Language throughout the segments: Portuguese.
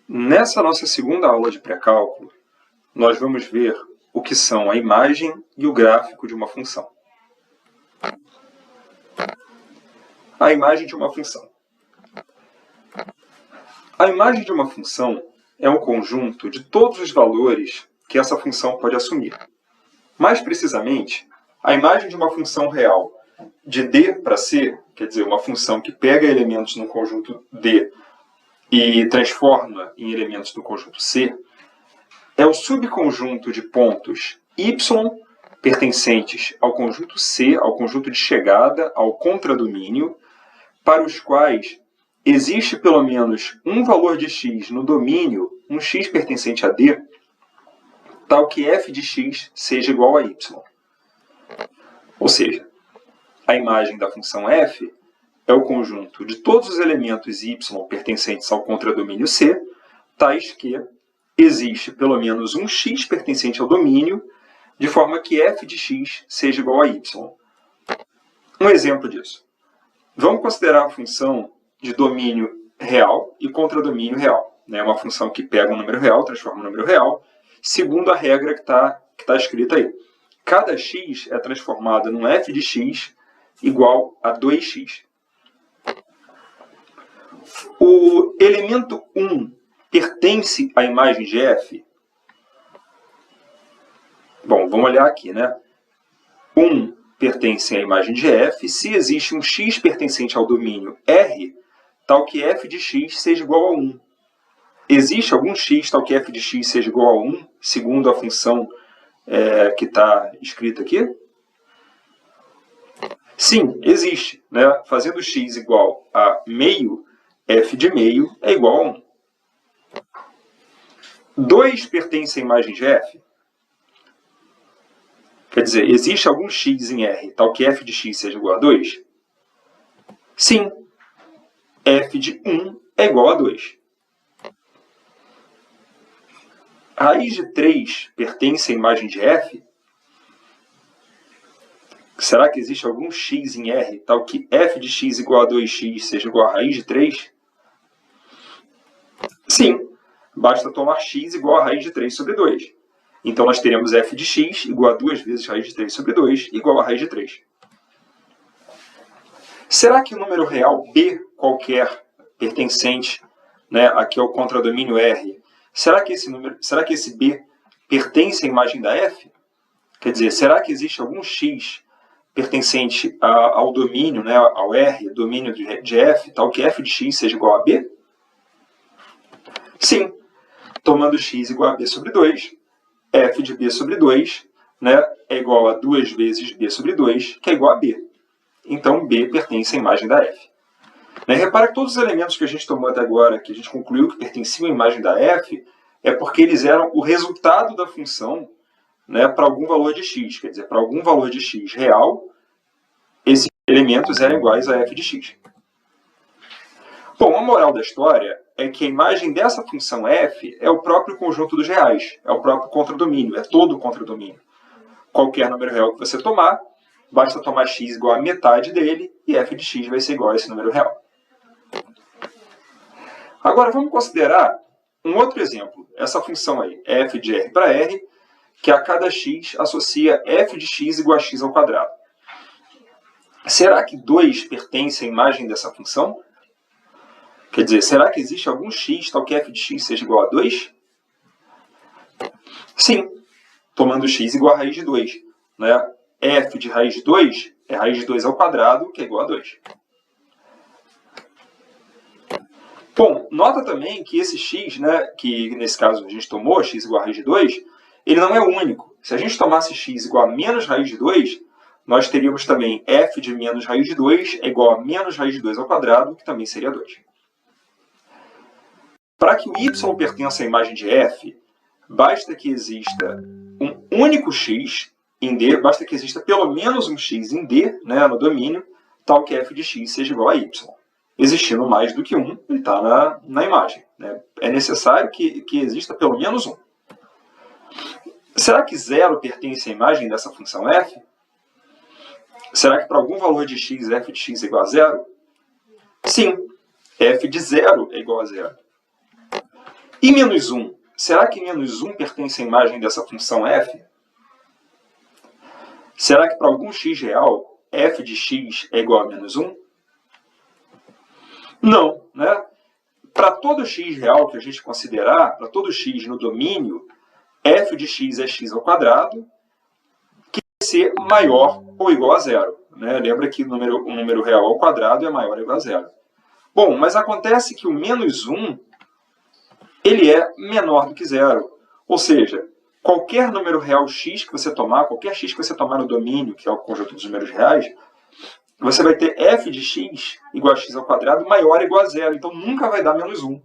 Nessa nossa segunda aula de pré-cálculo, nós vamos ver o que são a imagem e o gráfico de uma função. A imagem de uma função. A imagem de uma função é um conjunto de todos os valores que essa função pode assumir. Mais precisamente, a imagem de uma função real de D para C, quer dizer, uma função que pega elementos no conjunto D e transforma em elementos do conjunto C, é o subconjunto de pontos y pertencentes ao conjunto C, ao conjunto de chegada, ao contradomínio, para os quais existe pelo menos um valor de x no domínio, um x pertencente a D, tal que f de x seja igual a y. Ou seja, a imagem da função f é o conjunto de todos os elementos y pertencentes ao contradomínio C, tais que existe pelo menos um x pertencente ao domínio, de forma que f de x seja igual a y. Um exemplo disso. Vamos considerar a função de domínio real e contradomínio real. É uma função que pega um número real, transforma em número real, segundo a regra que está escrita aí. Cada x é transformado num f de x igual a 2x. O elemento 1 pertence à imagem de f? Bom, vamos olhar aqui, né? 1 pertence à imagem de f se existe um x pertencente ao domínio R, tal que f de x seja igual a 1. Existe algum x tal que f de x seja igual a 1, segundo a função que está escrita aqui? Sim, existe. Né? Fazendo x igual a meio, f de meio é igual a 1. 2 pertence à imagem de f? Quer dizer, existe algum x em R tal que f de x seja igual a 2? Sim, f de 1 é igual a 2. Raiz de 3 pertence à imagem de f? Será que existe algum x em R tal que f de x igual a 2x seja igual a raiz de 3? Sim, basta tomar x igual a raiz de 3 sobre 2. Então, nós teremos f de x igual a 2 vezes raiz de 3 sobre 2 igual a raiz de 3. Será que o número real b qualquer pertencente, né, aqui ao contradomínio R, será que esse b pertence à imagem da f? Quer dizer, será que existe algum x pertencente ao domínio, né, ao R, domínio de f, tal que f de x seja igual a b? Sim, tomando x igual a b sobre 2, f de b sobre 2, né, é igual a 2 vezes b sobre 2, que é igual a b. Então, b pertence à imagem da f. Repara que todos os elementos que a gente tomou até agora, que a gente concluiu que pertenciam à imagem da f, é porque eles eram o resultado da função, né, para algum valor de x. Quer dizer, para algum valor de x real, esses elementos eram iguais a f de x. Bom, a moral da história é que a imagem dessa função f é o próprio conjunto dos reais, é o próprio contradomínio, é todo o contradomínio. Qualquer número real que você tomar, basta tomar x igual a metade dele e f de x vai ser igual a esse número real. Agora, vamos considerar um outro exemplo. Essa função aí, f de r para r, que a cada x associa f de x igual a x ao quadrado. Será que 2 pertence à imagem dessa função? Quer dizer, será que existe algum x tal que f de x seja igual a 2? Sim, tomando x igual a raiz de 2. Né? F de raiz de 2 é raiz de 2 ao quadrado, que é igual a 2. Bom, nota também que esse x, né, que nesse caso a gente tomou, x igual a raiz de 2, ele não é único. Se a gente tomasse x igual a menos raiz de 2, nós teríamos também f de menos raiz de 2 é igual a menos raiz de 2 ao quadrado, que também seria 2. Para que o y pertença à imagem de f, basta que exista um único x em D, basta que exista pelo menos um x em D, né, no domínio, tal que f de x seja igual a y. Existindo mais do que um, ele está na imagem. Né? É necessário que exista pelo menos um. Será que 0 pertence à imagem dessa função f? Será que para algum valor de x, f de x é igual a 0? Sim, f de 0 é igual a 0. E menos 1? Será que menos 1 pertence à imagem dessa função f? Será que para algum x real, f de x é igual a menos 1? Não, né? Para todo x real que a gente considerar, para todo x no domínio, f de x é x ao quadrado, que vai ser maior ou igual a zero. Né? Lembra que o número real ao quadrado é maior ou igual a zero. Bom, mas acontece que o menos 1 ele é menor do que zero. Ou seja, qualquer número real x que você tomar, qualquer x que você tomar no domínio, que é o conjunto dos números reais, você vai ter f de x igual a x ao quadrado maior ou igual a zero. Então nunca vai dar menos 1.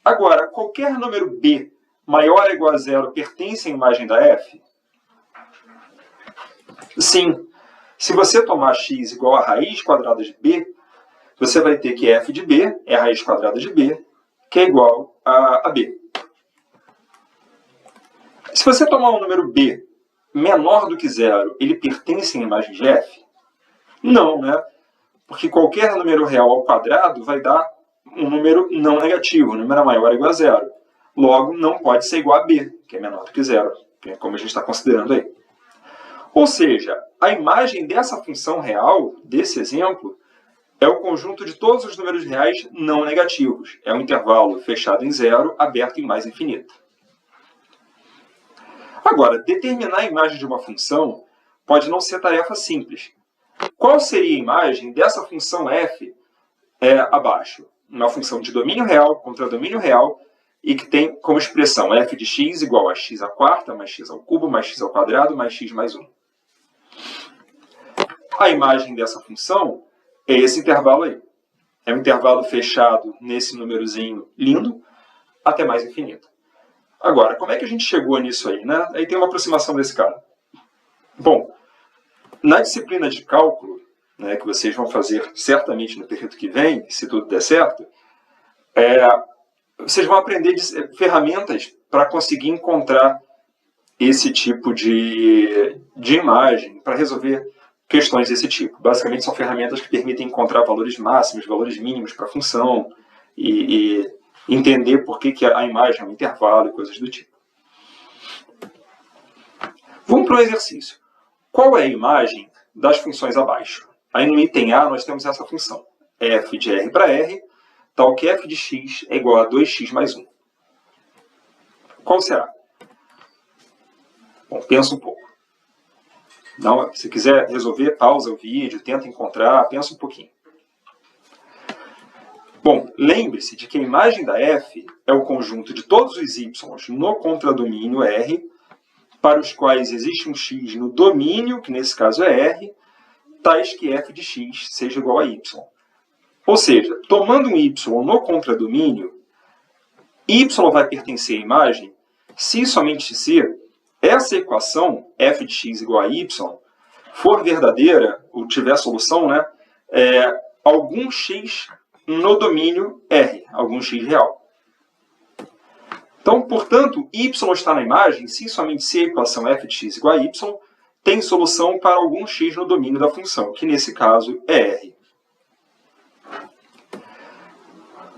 Agora, qualquer número b maior ou igual a zero pertence à imagem da f? Sim. Se você tomar x igual a raiz quadrada de b, você vai ter que f de b é a raiz quadrada de b, que é igual a b. Se você tomar um número b menor do que zero, ele pertence à imagem de f? Não, né? Porque qualquer número real ao quadrado vai dar um número não negativo, um número maior ou igual a zero. Logo, não pode ser igual a b, que é menor do que zero, que é como a gente está considerando aí. Ou seja, a imagem dessa função real, desse exemplo, é o conjunto de todos os números reais não negativos. É um intervalo fechado em zero, aberto em mais infinito. Agora, determinar a imagem de uma função pode não ser tarefa simples. Qual seria a imagem dessa função f abaixo? Uma função de domínio real contra domínio real e que tem como expressão f de x igual a x à quarta mais x ao cubo mais x ao quadrado mais x mais 1. A imagem dessa função é esse intervalo aí. É um intervalo fechado nesse númerozinho lindo até mais infinito. Agora, como é que a gente chegou nisso aí, né? Aí tem uma aproximação desse cara. Bom, na disciplina de cálculo, né, que vocês vão fazer certamente no período que vem, se tudo der certo, vocês vão aprender ferramentas para conseguir encontrar esse tipo de imagem, para resolver questões desse tipo. Basicamente, são ferramentas que permitem encontrar valores máximos, valores mínimos para a função e entender por que a imagem é um intervalo e coisas do tipo. Vamos para o exercício. Qual é a imagem das funções abaixo? Aí no item A nós temos essa função, f de r para r, tal que f de x é igual a 2x mais 1. Qual será? Bom, pensa um pouco. Não, se quiser resolver, pausa o vídeo, tenta encontrar, pensa um pouquinho. Bom, lembre-se de que a imagem da f é o conjunto de todos os y no contradomínio R, para os quais existe um x no domínio, que nesse caso é R, tais que f de x seja igual a y. Ou seja, tomando um y no contradomínio, y vai pertencer à imagem se e somente se essa equação, f de x igual a y, for verdadeira, ou tiver solução, né, algum x no domínio R, algum x real. Então, portanto, y está na imagem se e somente se a equação f de x igual a y tem solução para algum x no domínio da função, que nesse caso é R.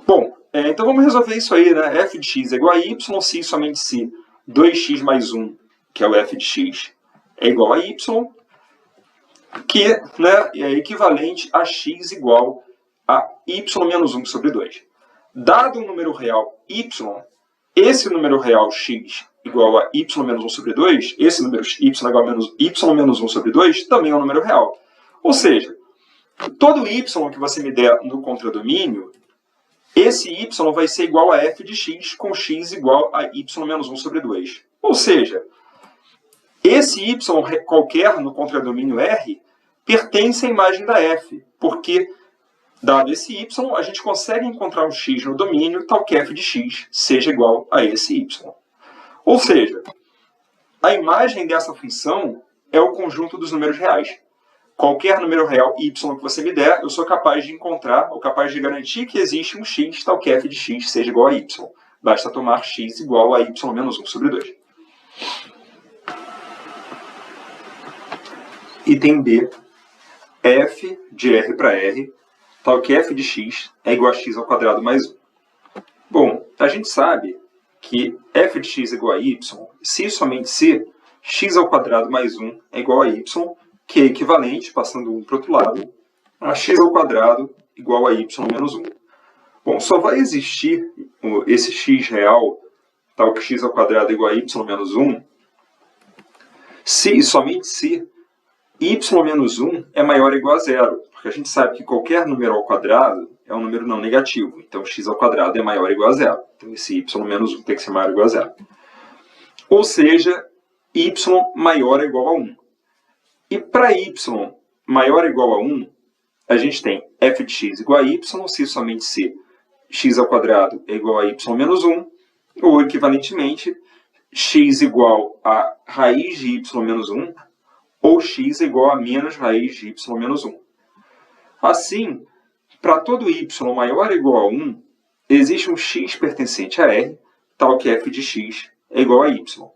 Bom, então vamos resolver isso aí, né? F de x é igual a y se e somente se 2x mais 1, que é o f de x, é igual a y, que, né, é equivalente a x igual a y menos 1 sobre 2. Dado um número real y, esse número real x igual a y menos 1 sobre 2, esse número y igual a y menos 1 sobre 2, também é um número real. Ou seja, todo y que você me der no contradomínio, esse y vai ser igual a f de x com x igual a y menos 1 sobre 2. Ou seja, esse y qualquer no contradomínio R pertence à imagem da f, porque, dado esse y, a gente consegue encontrar um x no domínio tal que f de x seja igual a esse y. Ou seja, a imagem dessa função é o conjunto dos números reais. Qualquer número real y que você me der, eu sou capaz de encontrar, ou capaz de garantir que existe um x tal que f de x seja igual a y. Basta tomar x igual a y menos 1 sobre 2. Item B, f de r para r, tal que f de x é igual a x ao quadrado mais 1. Bom, a gente sabe que f de x é igual a y se e somente se x ao quadrado mais 1 é igual a y, que é equivalente, passando 1 para o outro lado, a x ao quadrado igual a y menos 1. Bom, só vai existir esse x real, tal que x ao quadrado é igual a y menos 1, se e somente se y menos 1 é maior ou igual a zero, porque a gente sabe que qualquer número ao quadrado é um número não negativo, então x ao quadrado é maior ou igual a zero. Então esse y menos 1 tem que ser maior ou igual a zero. Ou seja, y maior ou igual a 1. E para y maior ou igual a 1, a gente tem f de x igual a y, se somente se x ao quadrado é igual a y menos 1, ou equivalentemente, x igual a raiz de y menos 1, ou x igual a menos raiz de y menos 1. Assim, para todo y maior ou igual a 1, existe um x pertencente a R, tal que f de x é igual a y.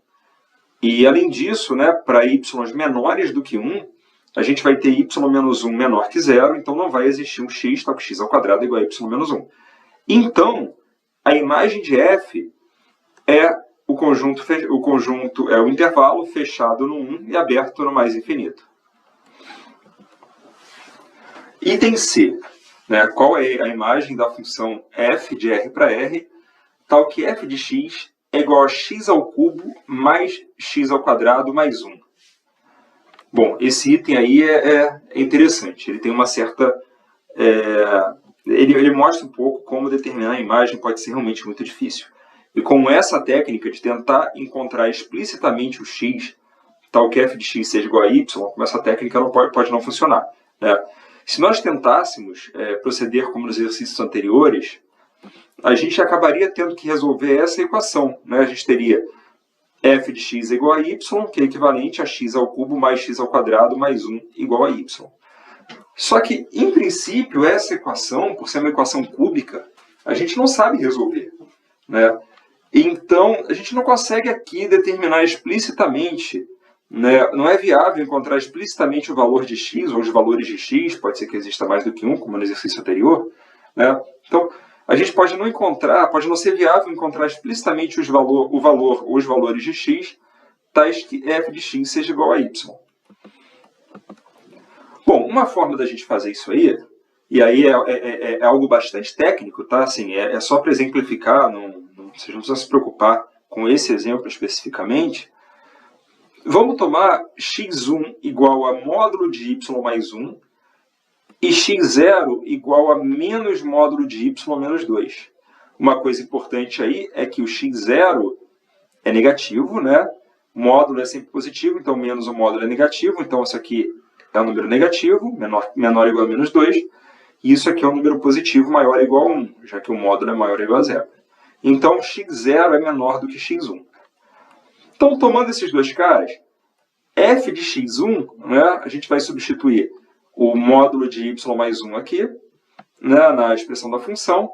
E, além disso, né, para y menores do que 1, a gente vai ter y menos 1 menor que 0, então não vai existir um x, tal que x ao quadrado é igual a y menos 1. Então, a imagem de f é o intervalo fechado no 1 e aberto no mais infinito. Item C. Né, qual é a imagem da função f de R para R, tal que f de x é igual a x ao cubo mais x ao quadrado mais 1. Bom, esse item aí é interessante. Ele tem uma certa... Ele mostra um pouco como determinar a imagem pode ser realmente muito difícil. E como essa técnica de tentar encontrar explicitamente o x, tal que f de x seja igual a y, como essa técnica pode não funcionar. Né? Se nós tentássemos proceder como nos exercícios anteriores, a gente acabaria tendo que resolver essa equação. Né? A gente teria f de x igual a y, que é equivalente a x ao cubo mais x ao quadrado mais 1 igual a y. Só que, em princípio, essa equação, por ser uma equação cúbica, a gente não sabe resolver. Né? Então, a gente não consegue aqui determinar explicitamente, né? Não é viável encontrar explicitamente o valor de x, ou os valores de x, pode ser que exista mais do que um, como no exercício anterior. Né? Então, a gente pode não ser viável encontrar explicitamente o valor ou os valores de x, tais que f de x seja igual a y. Bom, uma forma da gente fazer isso aí, e aí é algo bastante técnico, tá? Assim, é só para exemplificar, vocês não precisam se preocupar com esse exemplo especificamente. Vamos tomar x1 igual a módulo de y mais 1 e x0 igual a menos módulo de y menos 2. Uma coisa importante aí é que o x0 é negativo, né? O módulo é sempre positivo, então menos o módulo é negativo, então isso aqui é um número negativo, menor ou igual a menos 2, e isso aqui é um número positivo maior ou igual a 1, já que o módulo é maior ou igual a 0. Então, x0 é menor do que x1. Então, tomando esses dois caras, f de x1, né, a gente vai substituir o módulo de y mais 1 aqui, né, na expressão da função,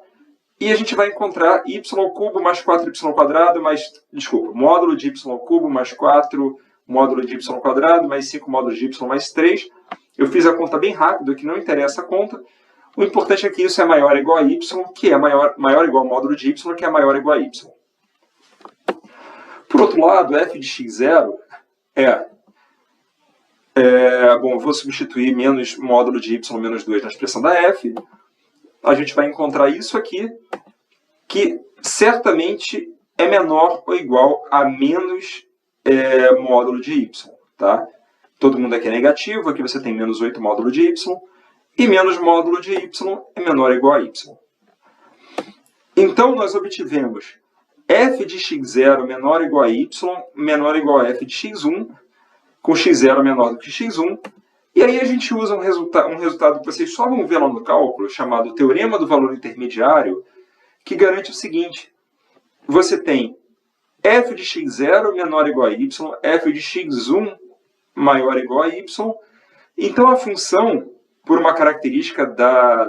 e a gente vai encontrar y ao cubo mais 4y ao quadrado módulo de y ao cubo mais 4 módulo de y ao quadrado mais 5 módulos de y mais 3. Eu fiz a conta bem rápido, que não interessa a conta. O importante é que isso é maior ou igual a y, que é maior ou igual ao módulo de y, que é maior ou igual a y. Por outro lado, f de x0 bom, eu vou substituir menos módulo de y menos 2 na expressão da f. A gente vai encontrar isso aqui, que certamente é menor ou igual a menos módulo de y. Tá? Todo mundo aqui é negativo, aqui você tem menos 8 módulo de y, e menos módulo de y é menor ou igual a y. Então, nós obtivemos f de x0 menor ou igual a y, menor ou igual a f de x1, com x0 menor do que x1, e aí a gente usa um resultado que vocês só vão ver lá no cálculo, chamado Teorema do Valor Intermediário, que garante o seguinte: você tem f de x0 menor ou igual a y, f de x1 maior ou igual a y, então a função, por uma característica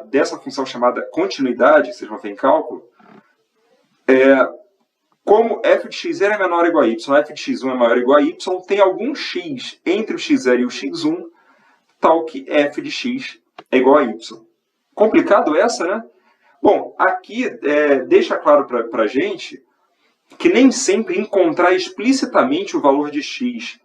dessa função chamada continuidade, que vocês vão ver em cálculo, como f de x0 é menor ou igual a y, f de x1 é maior ou igual a y, tem algum x entre o x0 e o x1, tal que f de x é igual a y. Complicado essa, né? Bom, aqui deixa claro para a gente que nem sempre encontrar explicitamente o valor de x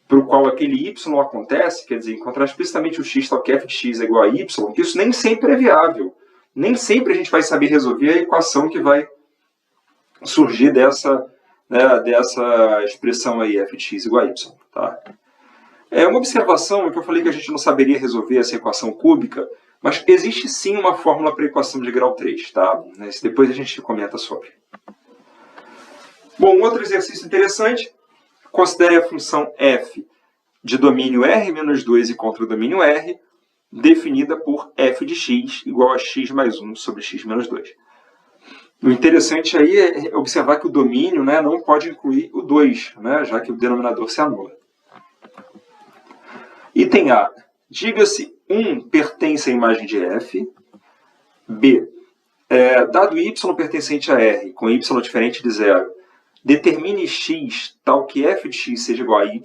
para o qual aquele y acontece, quer dizer, encontrar explicitamente o x tal que f de x é igual a y, que isso nem sempre é viável. Nem sempre a gente vai saber resolver a equação que vai surgir dessa expressão aí, f de x igual a y. Tá? É uma observação que eu falei que a gente não saberia resolver essa equação cúbica, mas existe sim uma fórmula para a equação de grau 3. Tá? Depois a gente comenta sobre. Bom, um outro exercício interessante. Considere a função f de domínio R-2 e contra o domínio R, definida por f de x igual a x mais 1 sobre x menos 2. O interessante aí é observar que o domínio não pode incluir o 2, já que o denominador se anula. Item A. Diga-se 1 pertence à imagem de f. B. Dado y pertencente a R com y diferente de 0, determine x tal que f de x seja igual a y.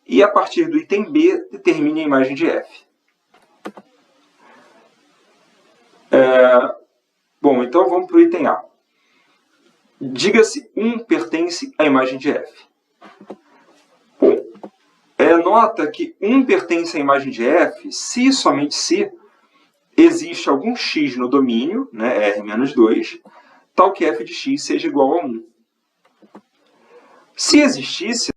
E a partir do item B, determine a imagem de f. Bom, então vamos para o item A. Diga-se 1 pertence à imagem de f. Bom, nota que 1 pertence à imagem de f se e somente se existe algum x no domínio, R-2, tal que f de x seja igual a 1. Se existisse,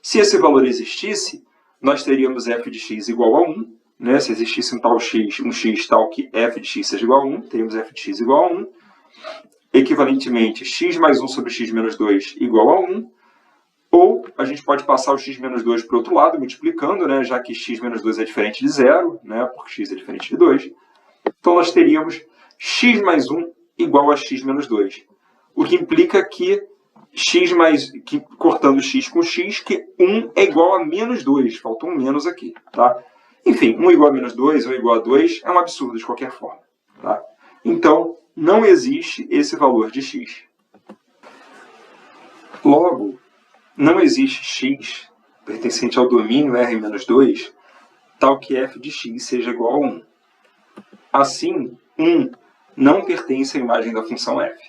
se esse valor existisse, nós teríamos f de x igual a 1. Se existisse um x tal que f de x seja igual a 1, teríamos f de x igual a 1. Equivalentemente, x mais 1 sobre x menos 2 igual a 1. Ou a gente pode passar o x menos 2 para o outro lado, multiplicando, já que x menos 2 é diferente de 0, porque x é diferente de 2. Então nós teríamos x mais 1 igual a x menos 2. O que implica que cortando x com x, que 1 é igual a menos 2. Faltou um menos aqui. Tá? Enfim, 1 igual a menos 2, 1 igual a 2, é um absurdo de qualquer forma. Tá? Então, não existe esse valor de x. Logo, não existe x pertencente ao domínio R-2, tal que f de x seja igual a 1. Assim, 1 não pertence à imagem da função f.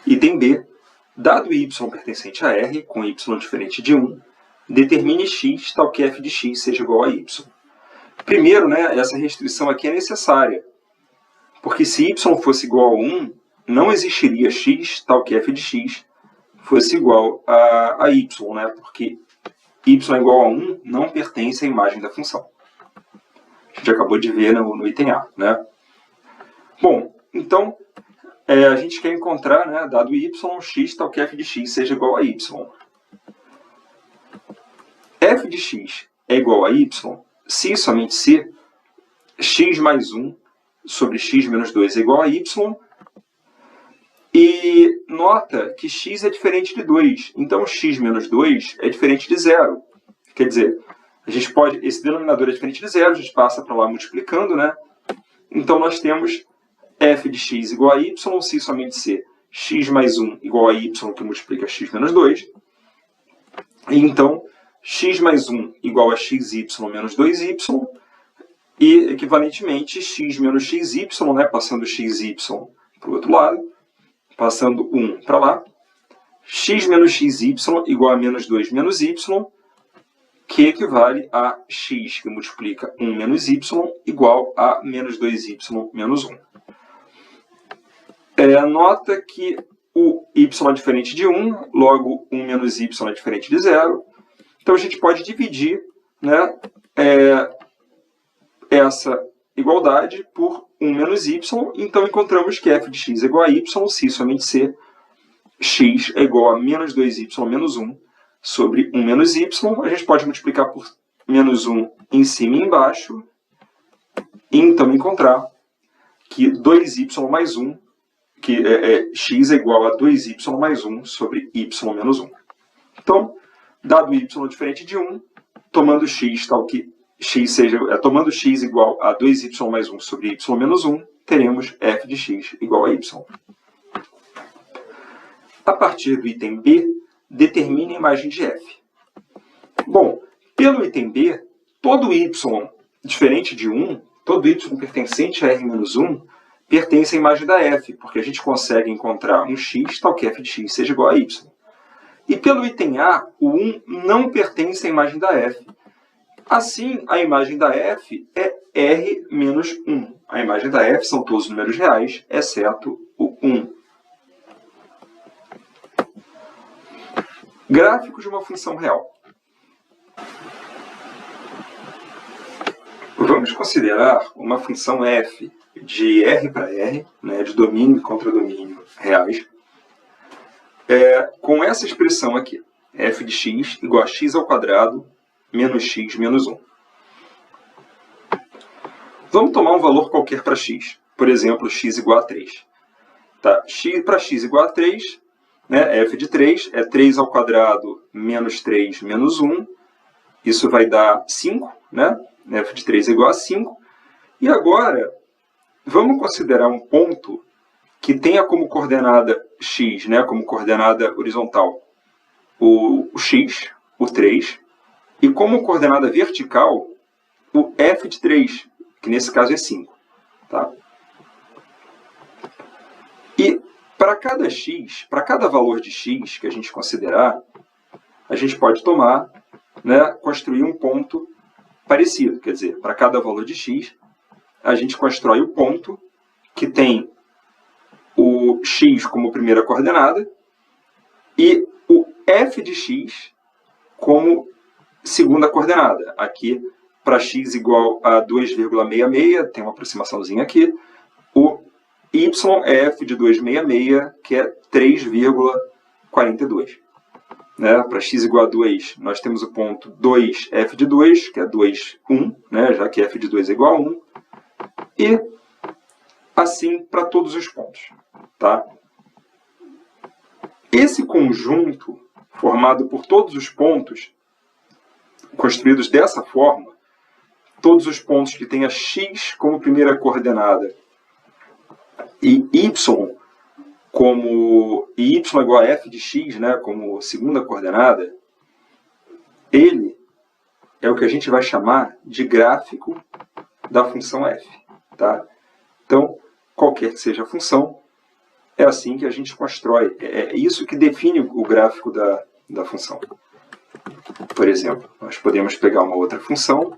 Item B. Dado y pertencente a R, com y diferente de 1, determine x tal que f de x seja igual a y. Primeiro, essa restrição aqui é necessária, porque se y fosse igual a 1, não existiria x tal que f de x fosse igual a y, porque y igual a 1 não pertence à imagem da função. A gente acabou de ver no item A. Bom, então, a gente quer encontrar, dado y, x tal que f de x seja igual a y. F de x é igual a y se e somente se x mais 1 sobre x menos 2 é igual a y. E nota que x é diferente de 2. Então, x menos 2 é diferente de 0. Quer dizer, esse denominador é diferente de 0, a gente passa para lá multiplicando, Então, nós temos f de x igual a y, se e somente se x mais 1 igual a y, que multiplica x menos 2. E então, x mais 1 igual a xy menos 2y. E, equivalentemente, x menos xy, passando xy para o outro lado, passando 1 para lá, x menos xy igual a menos 2 menos y, que equivale a x, que multiplica 1 menos y, igual a menos 2y menos 1. Nota que o y é diferente de 1, logo 1 menos y é diferente de 0. Então, a gente pode dividir essa igualdade por 1 menos y. Então, encontramos que f de x é igual a y, se e somente se x é igual a menos 2y menos 1 sobre 1 menos y. A gente pode multiplicar por menos 1 em cima e embaixo. E, então, encontrar que 2y mais 1, que x é igual a 2y mais 1 sobre y menos 1. Então, dado y diferente de 1, tomando x tal que tomando x igual a 2y mais 1 sobre y menos 1, teremos f de x igual a y. A partir do item B, determine a imagem de f. Bom, pelo item B, todo y diferente de 1, todo y pertencente a R-1 pertence à imagem da f, porque a gente consegue encontrar um x tal que f de x seja igual a y. E pelo item A, o 1 não pertence à imagem da f. Assim, a imagem da f é R menos 1. A imagem da f são todos os números reais, exceto o 1. Gráfico de uma função real. Vamos considerar uma função f de R para R, né, de domínio e contradomínio reais, com essa expressão aqui, f de x igual a x ao quadrado menos x menos 1. Vamos tomar um valor qualquer para x, por exemplo, x igual a 3. Tá? Para x igual a 3, né, f de 3 é 3 ao quadrado menos 3 menos 1, isso vai dar 5, né? F de 3 é igual a 5. E agora, vamos considerar um ponto que tenha como coordenada x, né, como coordenada horizontal, o x, o 3, e como coordenada vertical, o f de 3, que nesse caso é 5. Tá? E para cada x, para cada valor de x que a gente considerar, a gente pode tomar, né, construir um ponto parecido. Quer dizer, para cada valor de x, a gente constrói o ponto que tem o x como primeira coordenada e o f de x como segunda coordenada. Aqui, para x igual a 2,66, tem uma aproximaçãozinha aqui, o y é f de 266, que é 3,42. Né? Para x igual a 2, nós temos o ponto 2f de 2, que é 2, 1, né? Já que f de 2 é igual a 1. E assim para todos os pontos. Tá? Esse conjunto, formado por todos os pontos, construídos dessa forma, todos os pontos que tenha x como primeira coordenada e y igual a f de x, né, como segunda coordenada, ele é o que a gente vai chamar de gráfico da função f. Tá? Então, qualquer que seja a função, é assim que a gente constrói. É isso que define o gráfico da função. Por exemplo, nós podemos pegar uma outra função,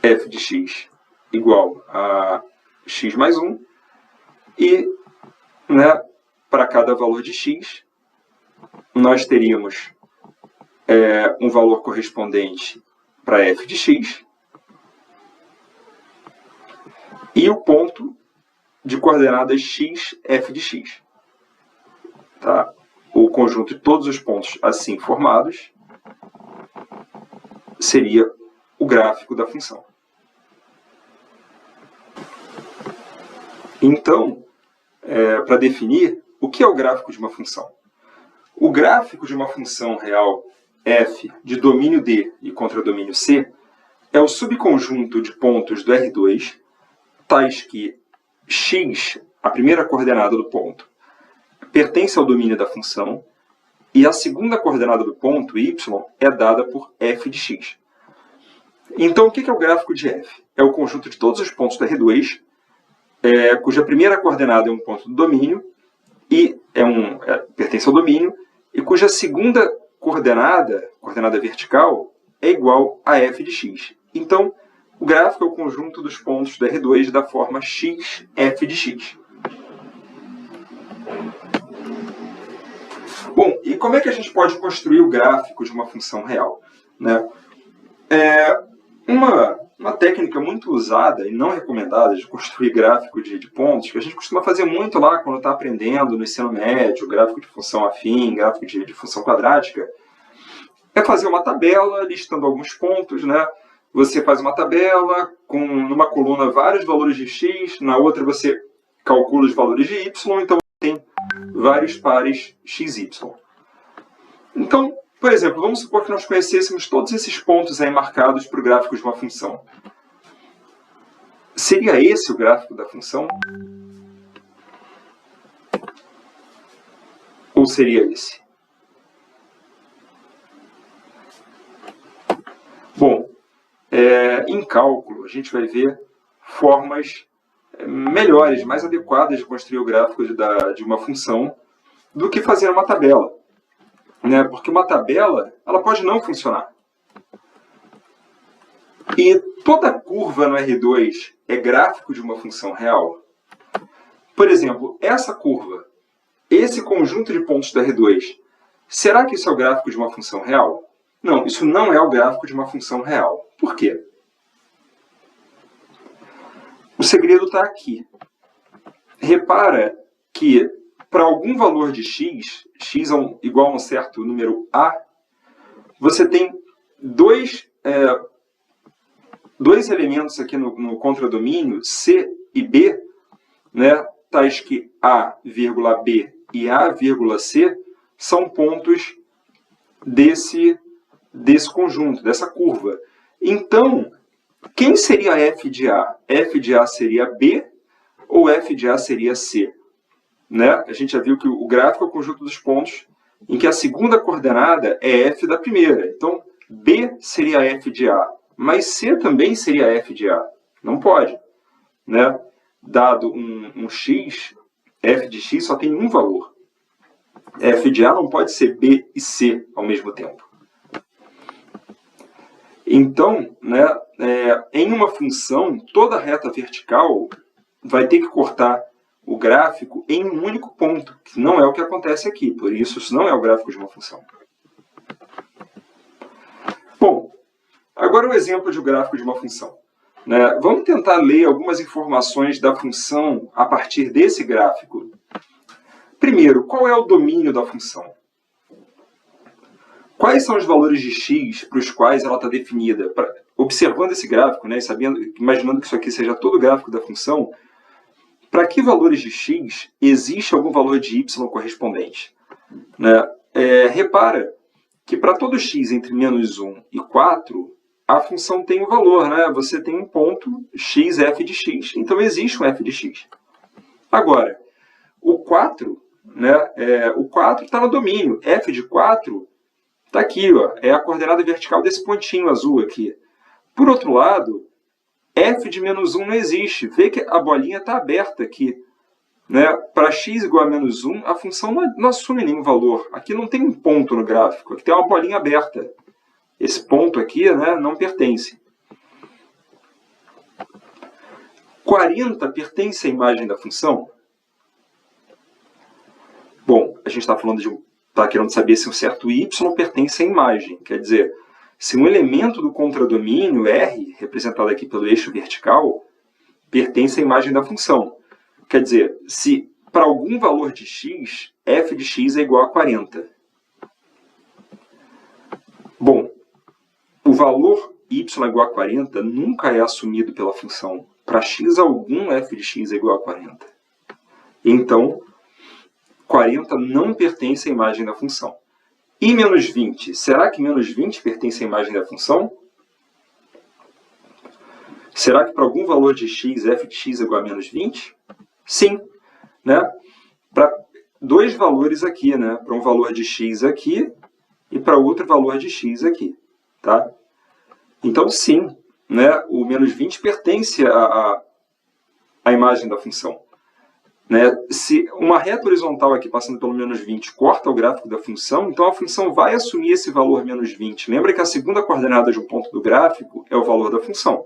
f de x igual a x mais 1, e, né, para cada valor de x, nós teríamos um valor correspondente para f de x e o ponto de coordenadas x, f de x. Tá? O conjunto de todos os pontos assim formados seria o gráfico da função. Então, para definir, o que é o gráfico de uma função? O gráfico de uma função real f de domínio D e contradomínio C é o subconjunto de pontos do R2, tais que x, a primeira coordenada do ponto, pertence ao domínio da função, e a segunda coordenada do ponto, y, é dada por f de x. Então, o que é o gráfico de f? É o conjunto de todos os pontos do R2, cuja primeira coordenada é um ponto do domínio, e pertence ao domínio, e cuja segunda coordenada vertical, é igual a f de x. Então, o gráfico é o conjunto dos pontos do R2 da forma x, f de x. Bom, e como é que a gente pode construir o gráfico de uma função real? Né? Uma técnica muito usada e não recomendada de construir gráfico de pontos, que a gente costuma fazer muito lá quando está aprendendo no ensino médio, gráfico de função afim, gráfico de função quadrática, é fazer uma tabela listando alguns pontos, né? Você faz uma tabela com, numa coluna, vários valores de x, na outra você calcula os valores de y, então tem vários pares x, y. Então, por exemplo, vamos supor que nós conhecêssemos todos esses pontos aí marcados para o gráfico de uma função. Seria esse o gráfico da função? Ou seria esse? Bom, em cálculo, a gente vai ver formas melhores, mais adequadas de construir o gráfico de uma função do que fazer uma tabela. Né? Porque uma tabela ela pode não funcionar. E toda curva no R2 é gráfico de uma função real. Por exemplo, essa curva, esse conjunto de pontos do R2, será que isso é o gráfico de uma função real? Não, isso não é o gráfico de uma função real. Por quê? O segredo está aqui. Repara que para algum valor de x, x igual a um certo número a, você tem dois elementos aqui no contradomínio, C e B, né, tais que A, B e A, C, são pontos desse conjunto, dessa curva. Então, quem seria f de A? F de A seria B ou f de A seria C? Né? A gente já viu que o gráfico é o conjunto dos pontos em que a segunda coordenada é f da primeira. Então, B seria f de A, mas C também seria f de A. Não pode. Né? Dado um x, f de x só tem um valor. F de A não pode ser B e C ao mesmo tempo. Então, né, em uma função, toda reta vertical vai ter que cortar o gráfico em um único ponto, que não é o que acontece aqui. Por isso não é o gráfico de uma função. Bom, agora o exemplo de um gráfico de uma função. Né? Vamos tentar ler algumas informações da função a partir desse gráfico. Primeiro, qual é o domínio da função? Quais são os valores de x para os quais ela está definida? Observando esse gráfico, né, imaginando que isso aqui seja todo o gráfico da função, para que valores de x existe algum valor de y correspondente? Né? Repara que para todo x entre menos 1 e 4, a função tem um valor. Né? Você tem um ponto x, f de x, então existe um f de x. Agora, o 4, né, o 4 está no domínio. F de 4 está aqui, ó, é a coordenada vertical desse pontinho azul aqui. Por outro lado, f de menos 1 não existe. Vê que a bolinha está aberta aqui. Né? Para x igual a menos 1, a função não assume nenhum valor. Aqui não tem um ponto no gráfico, aqui tem uma bolinha aberta. Esse ponto aqui, né, não pertence. 40 pertence à imagem da função? Bom, a gente está falando está querendo saber se um certo y pertence à imagem. Quer dizer, se um elemento do contradomínio R, representado aqui pelo eixo vertical, pertence à imagem da função. Quer dizer, se para algum valor de x, f de x é igual a 40. Bom, o valor y igual a 40 nunca é assumido pela função. Para x algum, f de x é igual a 40. Então, 40 não pertence à imagem da função. E menos 20? Será que menos 20 pertence à imagem da função? Será que para algum valor de x, f de x é igual a menos 20? Sim. Né? Para dois valores aqui, né? Para um valor de x aqui e para outro valor de x aqui. Tá? Então, sim, né? O menos 20 pertence à imagem da função. Né? Se uma reta horizontal aqui passando pelo menos 20 corta o gráfico da função, então a função vai assumir esse valor menos 20. Lembra que a segunda coordenada de um ponto do gráfico é o valor da função.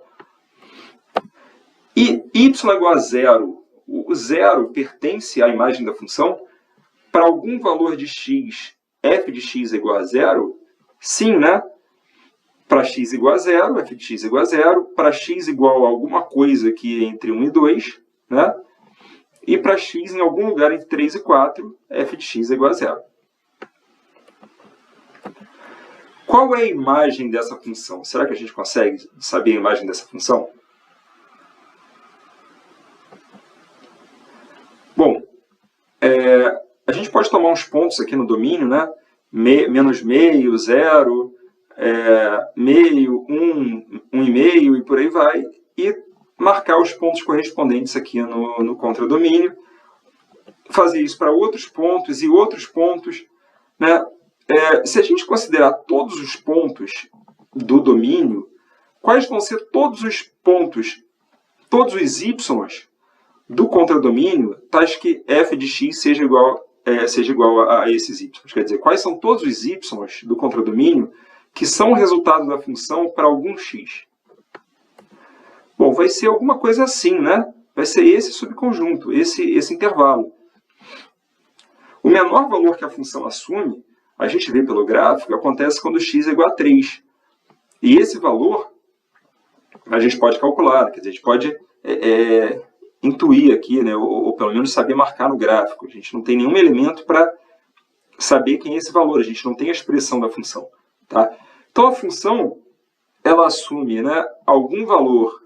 E y igual a 0, o 0 pertence à imagem da função? Para algum valor de x, f de x é igual a 0? Sim, né? Para x igual a 0, f de x é igual a 0. Para x igual a alguma coisa aqui entre 1 e 2, né? E para x em algum lugar entre 3 e 4, f de x é igual a 0. Qual é a imagem dessa função? Será que a gente consegue saber a imagem dessa função? Bom, a gente pode tomar uns pontos aqui no domínio, né? Menos meio, 0, meio, 1, 1,5 e por aí vai. E marcar os pontos correspondentes aqui no contradomínio, fazer isso para outros pontos e outros pontos. Né? Se a gente considerar todos os pontos do domínio, quais vão ser todos os pontos, todos os y do contradomínio, tais que f de x seja igual a esses y. Quer dizer, quais são todos os y do contradomínio que são o resultado da função para algum x. Bom, vai ser alguma coisa assim, né? Vai ser esse subconjunto, esse intervalo. O menor valor que a função assume, a gente vê pelo gráfico, acontece quando x é igual a 3. E esse valor a gente pode calcular, quer dizer, a gente pode intuir aqui, né? Ou pelo menos saber marcar no gráfico. A gente não tem nenhum elemento para saber quem é esse valor, a gente não tem a expressão da função. Tá? Então a função, ela assume, né, algum valor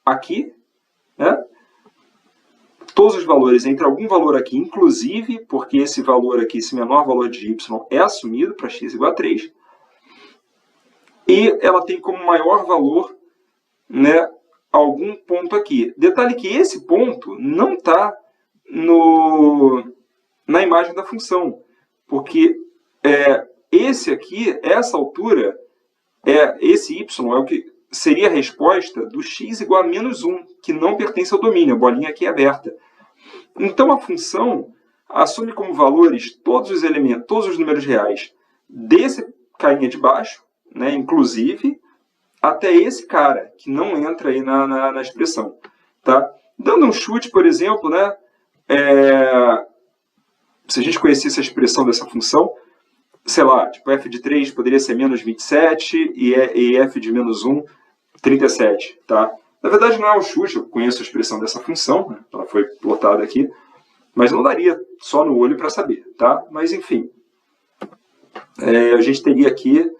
aqui, né? Todos os valores entre algum valor aqui, inclusive, porque esse valor aqui, esse menor valor de y, é assumido para x igual a 3. E ela tem como maior valor, né, algum ponto aqui. Detalhe que esse ponto não está na imagem da função, porque esse aqui, essa altura, esse y é o que seria a resposta do x igual a menos 1, que não pertence ao domínio, a bolinha aqui é aberta. Então a função assume como valores todos os elementos, todos os números reais desse carinha de baixo, né, inclusive até esse cara, que não entra aí na expressão. Tá? Dando um chute, por exemplo, né, se a gente conhecesse a expressão dessa função, sei lá, tipo f de 3 poderia ser menos 27 e f de menos 1, 37. Tá? Na verdade, não é um chute, eu conheço a expressão dessa função, né? Ela foi plotada aqui, mas não daria só no olho para saber. Tá? Mas, enfim, a gente teria aqui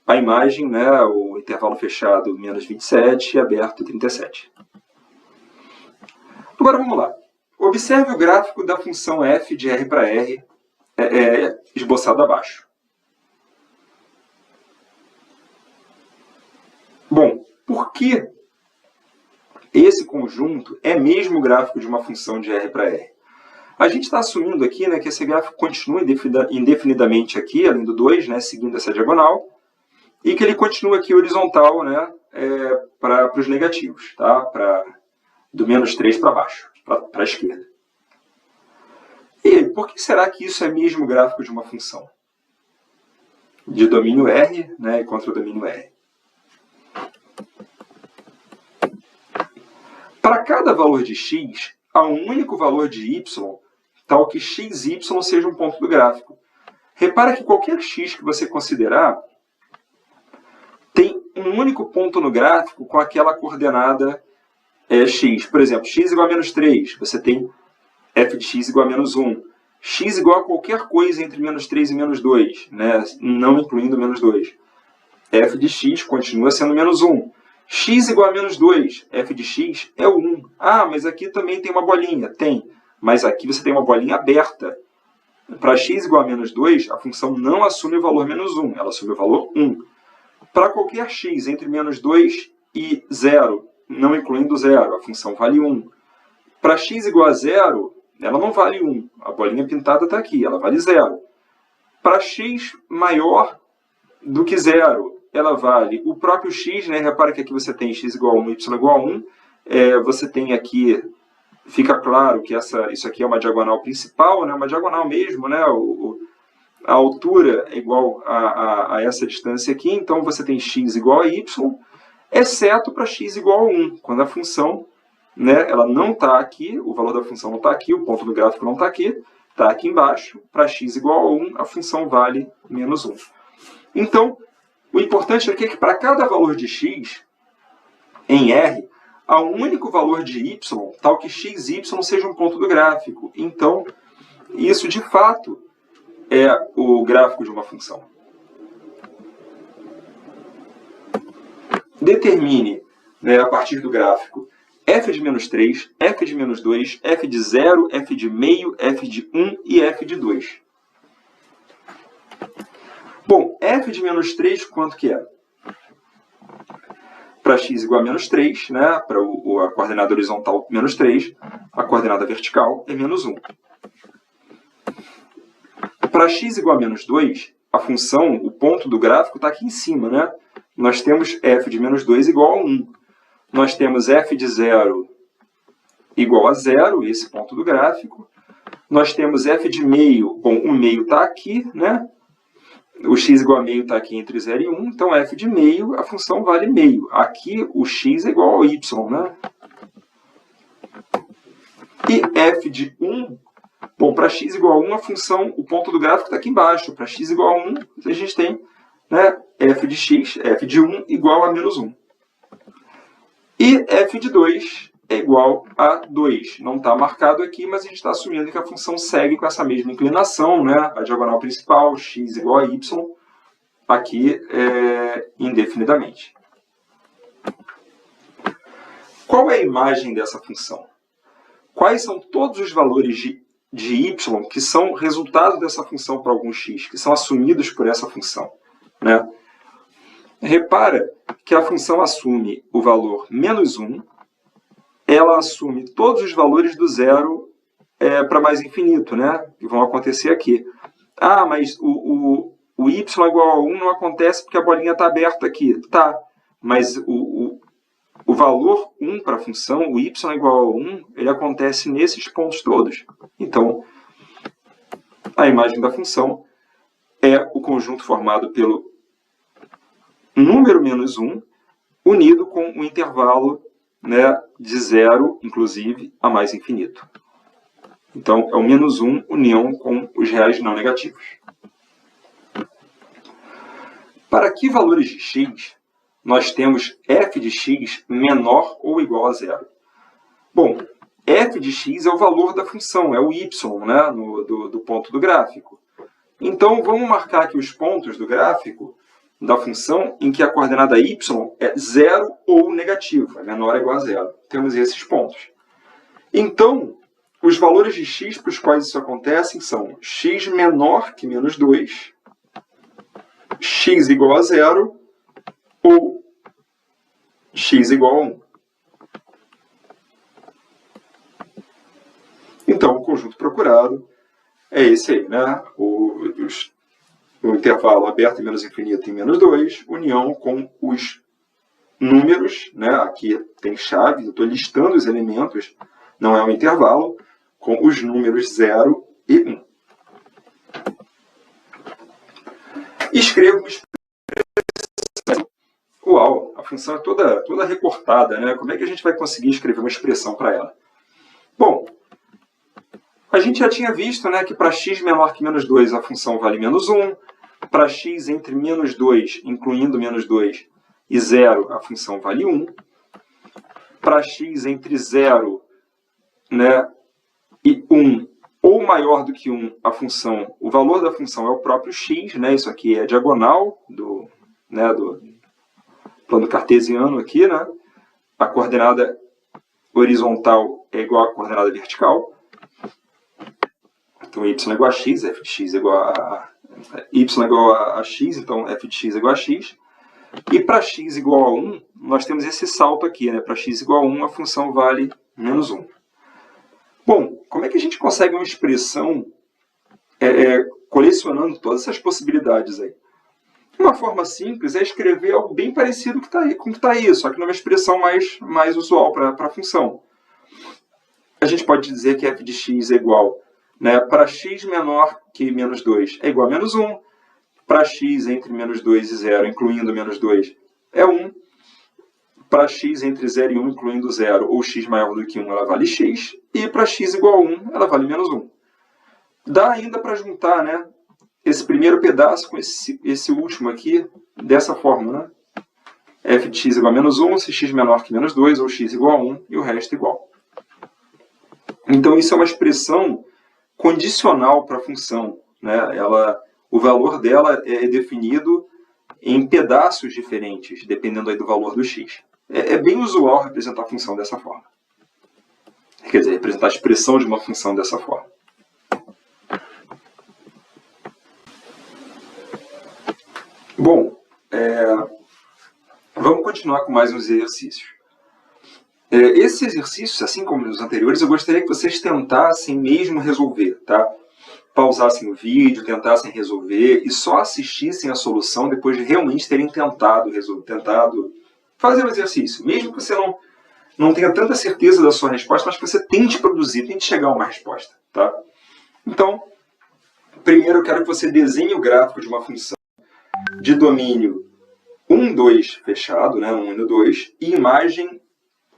a imagem, né, o intervalo fechado menos 27 e aberto 37. Agora vamos lá. Observe o gráfico da função f de r para r esboçado abaixo. Bom, por que esse conjunto é mesmo o gráfico de uma função de r para r? A gente está assumindo aqui, né, que esse gráfico continua indefinidamente aqui, além do 2, né, seguindo essa diagonal, e que ele continua aqui horizontal, né, para os negativos, tá? Do menos 3 para baixo, para a esquerda. E por que será que isso é mesmo o gráfico de uma função? De domínio R, né, e contra o domínio R. Para cada valor de x, há um único valor de y, tal que xy seja um ponto do gráfico. Repara que qualquer x que você considerar tem um único ponto no gráfico com aquela coordenada x. Por exemplo, x igual a menos 3, você tem f de x igual a menos 1. X igual a qualquer coisa entre menos 3 e menos 2, né? Não incluindo menos 2. F de x continua sendo menos 1. X igual a menos 2, f de x é 1. Ah, mas aqui também tem uma bolinha. Tem, mas aqui você tem uma bolinha aberta. Para x igual a menos 2, a função não assume o valor menos 1, ela assume o valor 1. Para qualquer x entre menos 2 e 0, não incluindo 0, a função vale 1. Para x igual a 0, ela não vale 1. A bolinha pintada está aqui, ela vale 0. Para x maior do que 0, ela vale o próprio x, né? Repara que aqui você tem x igual a 1, y igual a 1. Você tem aqui, fica claro que isso aqui é uma diagonal principal, né? Uma diagonal mesmo, né? A altura é igual a essa distância aqui, então você tem x igual a y, exceto para x igual a 1, quando a função, né, ela não está aqui, o valor da função não está aqui, o ponto do gráfico não está aqui embaixo. Para x igual a 1, a função vale menos 1. Então, o importante aqui é que para cada valor de x, em R, há um único valor de y, tal que xy seja um ponto do gráfico. Então, isso de fato é o gráfico de uma função. Determine, né, a partir do gráfico, f de menos 3, f de menos 2, f de 0, f de meio, f de 1 e f de 2. Bom, f de menos 3, quanto que é? Para x igual a menos 3, né, para a coordenada horizontal menos 3, a coordenada vertical é menos 1. Para x igual a menos 2, a função, o ponto do gráfico está aqui em cima, né? nós temos f de menos 2 igual a 1. Nós temos f de 0 igual a 0, esse ponto do gráfico. Nós temos f de meio, bom, o meio está aqui, né? O x igual a meio está aqui entre 0 e 1, então f de meio, a função vale meio. Aqui o x é igual ao y, né? E f de 1, bom, para x igual a 1, a função, o ponto do gráfico está aqui embaixo. Para x igual a 1, a gente tem, né, f de x, f de 1 igual a menos 1. E f de 2 é igual a 2. Não está marcado aqui, mas a gente está assumindo que a função segue com essa mesma inclinação, né? A diagonal principal, x igual a y, aqui indefinidamente. Qual é a imagem dessa função? Quais são todos os valores de y que são resultado dessa função para algum x, que são assumidos por essa função, né? Repara que a função assume o valor menos 1, ela assume todos os valores do zero para mais infinito, né? Que vão acontecer aqui. Ah, mas o y igual a 1 não acontece porque a bolinha está aberta aqui. Tá, mas o valor 1 para a função, o y igual a 1, ele acontece nesses pontos todos. Então, a imagem da função é o conjunto formado pelo número menos 1 unido com o intervalo, né, de 0, inclusive, a mais infinito. Então, é o menos 1 união com os reais não negativos. Para que valores de x nós temos f de x menor ou igual a 0? Bom, f de x é o valor da função, é o y, né, do ponto do gráfico. Então, vamos marcar aqui os pontos do gráfico da função em que a coordenada y é 0 ou negativo, é menor ou igual a 0. Temos esses pontos. Então, os valores de x para os quais isso acontece são x menor que menos 2, x igual a 0 ou x igual a 1. Então, o conjunto procurado é esse aí, né? O intervalo aberto em menos infinito em menos 2, união com os números, né? Aqui tem chave, eu estou listando os elementos, não é um intervalo, com os números 0 e 1. Escrevo uma expressão. Uau, a função é toda recortada, né? Como é que a gente vai conseguir escrever uma expressão para ela? Bom, a gente já tinha visto, né, que para x menor que menos 2 a função vale menos 1, para x entre menos 2, incluindo menos 2, e 0, a função vale 1. Para x entre 0, né, e 1 ou maior do que 1, o valor da função é o próprio x, né, isso aqui é a diagonal do plano cartesiano aqui, né, a coordenada horizontal é igual à coordenada vertical. Então, y é igual a x, f de x é igual a y é igual a x, então f de x é igual a x. E para x igual a 1, nós temos esse salto aqui, né? Para x igual a 1, a função vale menos 1. Bom, como é que a gente consegue uma expressão colecionando todas essas possibilidades aí? Uma forma simples é escrever algo bem parecido com o que está aí, só que numa expressão mais usual para a função. A gente pode dizer que f de x é igual, né, para x menor que menos 2 é igual a menos 1, para x entre menos 2 e 0, incluindo menos 2, é 1, para x entre 0 e 1, incluindo 0, ou x maior do que 1, ela vale x, e para x igual a 1, ela vale menos 1. Dá ainda para juntar, né, esse primeiro pedaço com esse último aqui, dessa forma, né? F de x igual a menos 1, se x menor que menos 2, ou x igual a 1, e o resto igual. Então, isso é uma expressão condicional para a função, né? O valor dela é definido em pedaços diferentes, dependendo aí do valor do x. É bem usual representar a função dessa forma. Quer dizer, representar a expressão de uma função dessa forma. Bom, vamos continuar com mais uns exercícios. Esses exercícios, assim como os anteriores, eu gostaria que vocês tentassem mesmo resolver, tá? pausassem o vídeo, tentassem resolver e só assistissem a solução depois de realmente terem tentado fazer o exercício. Mesmo que você não tenha tanta certeza da sua resposta, mas que você tente produzir, tente chegar a uma resposta. Tá? Então, primeiro eu quero que você desenhe o gráfico de uma função de domínio 1, 2 fechado, né, 1 e no 2, e imagem